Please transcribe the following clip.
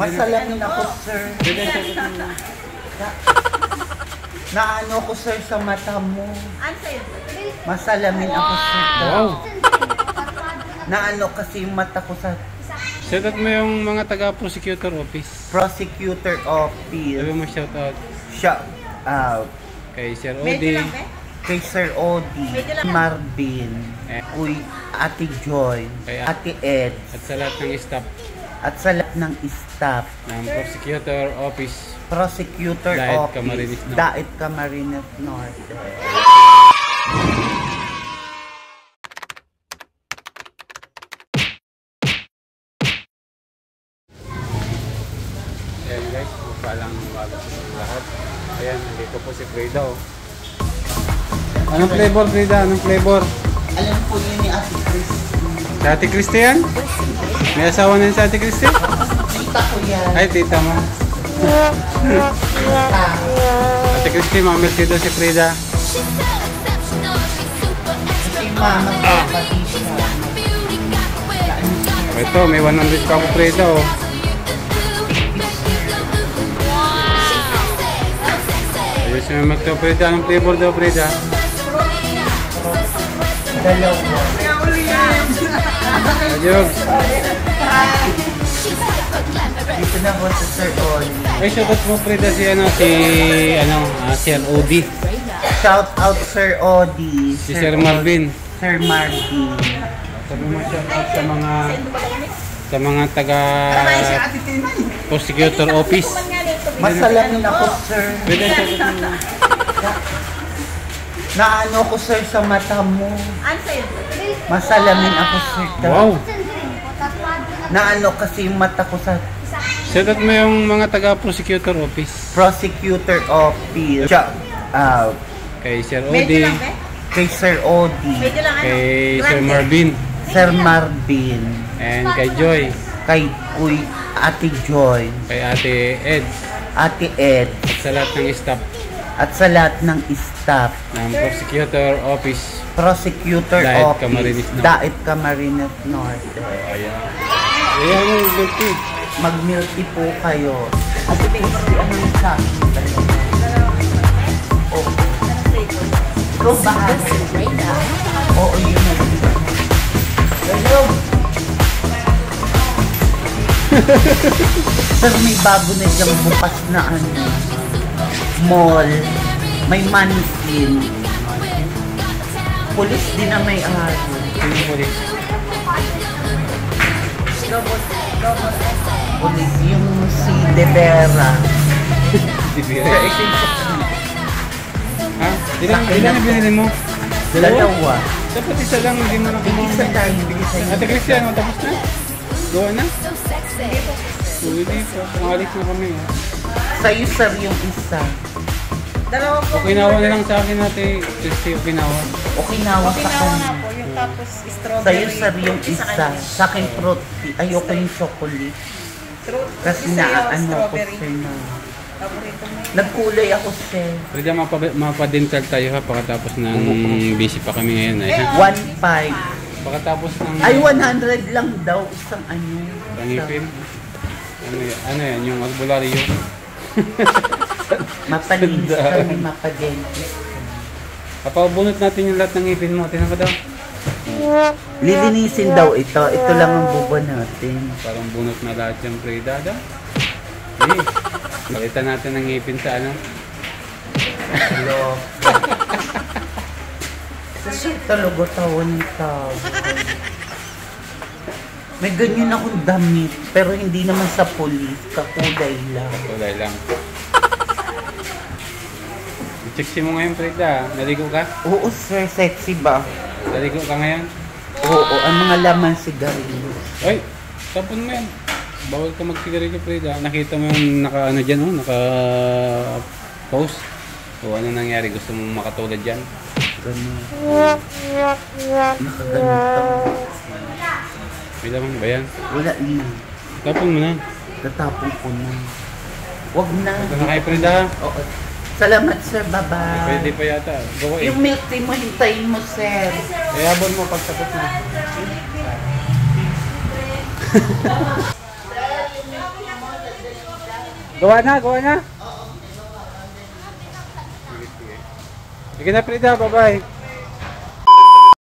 Masalamin ako, sir. Naano ko, sir, sa mata mo. Masalamin ako, sir. Wow. Naano kasi yung mata ko sa Shoutout mo yung mga taga-prosecutor office. prosecutor office. Sabi mo shoutout Shout out kay Sir Odi, kay Sir Odi, Marvin, Uy, Ate Joy, Kay Ate Ed, at sa lahat ng staff at sa lahat ng staff. ng prosecutor office. Prosecutor Daet Office, Camarines Norte. Daet Camarines Norte. Ayan guys, palang umaga sa lahat. Ayan, nandito po si Frida. Oh. Anong flavor, Frida? Anong flavor? Alam po yun ni Ate Chris. Si Ate Christian? May asawa na yun si Ate Christian? Tita ko yan. Ay, tita mo. Tita. Ate Christian, mamilk daw si Frida. Si Mama sa Batista. Ito, may 100 pa ako Frida. Oh. Ayos yung mamilk daw Frida. Anong flavor daw Frida? Dalawa. Ayos. Dito na po sa Sir Oli. Ay, shoutout mo Frida si Sir Odi. Shout out Sir Odi. Si Sir Marvin. Sir Marvin. Sabi mo shoutout sa mga taga prosecutor office. Masalamin ako, sir. Pwede shoutout mo. Naano ko, sir, sa mata mo. Masalamin ako, sir. Wow. Naano kasi yung mata ko sa Shoutout mo yung mga taga prosecutor office. prosecutor office. Shout out Kay Sir Odi, kay Sir Odi, kay Sir Marvin, Sir Marvin, and kay Joy, kay Uy, Ate Joy, kay Ate Ed, Ate Ed, at sa lahat ng staff at sa lahat ng staff. ng prosecutor office. Prosecutor Daet Office, Camarines Norte. Daet Camarines Norte. Ayan. Ayan yung guilty. Mag-milk tea po kayo. At anong sa akin? Oo. Ikaw ba? Oo, yun na. Hello! Sir, may bago na diyang bukas na mall. May mannequin. Pulis din na may ari. Sino ulit? Pulis yung si De Vera. Sibira. Ha? Ilan na binili mo? Dalawa. Dapat isa lang, hindi mo na kumuha. Isa tayo, bigay sa'yo. Ate Cristiano, tapos na? Gawa na? Hindi po. Pangalit na kami. Oh. Sa'yo, sir, yung isa. Dalawa po. Okinawa na lang sa akin natin. Kasi Okinawa. Okinawa sa Okinawa kanya. na po. Yung tapos strawberry. Sa'yo, sir, yung isa. Sa akin, fruit. Ayoko yung chocolate. Kasi ano ako, sir, na. Paborito mo yun. Nagkulay ako, sir. Frida, mapadental tayo ha. Pagkatapos ng busy pa kami ngayon. Ay, ha? 1.5. Pagkatapos ng Ay, 100 lang daw. Isang ano. pangipin. Ano yan? Yung albularyo. Mapalinis kami, mapadentist. Kapabunot natin yung lahat ng ngipin mo. Tinan ka daw. Lilinisin daw ito. Ito lang ang bubo natin. Parang bunot na lahat yung Frida daw. Hey, palitan natin ng ngipin sa ano. Hello. Kasi talaga tawon ng tao. May ganyan akong damit, pero hindi naman sa pulis, kakulay lang. Kulay lang. I-check mo ngayon, Frida. Naligo ka? Oo, sir, sexy ba? Naligo ka ngayon? Oo, ang mga laman sigarilyo. Ay, tapon mo yan. Bawal ka magsigarilyo, Frida. Nakita mo yung naka-ano dyan, oh? Naka-post. O ano nangyari? Gusto mong makatulad dyan? Ganun. Nakaganito. May laman ba yan? Wala na. Tapon mo na. Tatapon ko na. Wag na. Ito na kay Frida. Oo. Salamat, sir. Bye-bye. Pwede pa yata. Gawa eh. Yung milk tea mo, hintayin mo, sir. Ayabon mo pag tapos na. Gawa na, gawa na. Sige na, Frida. Bye-bye.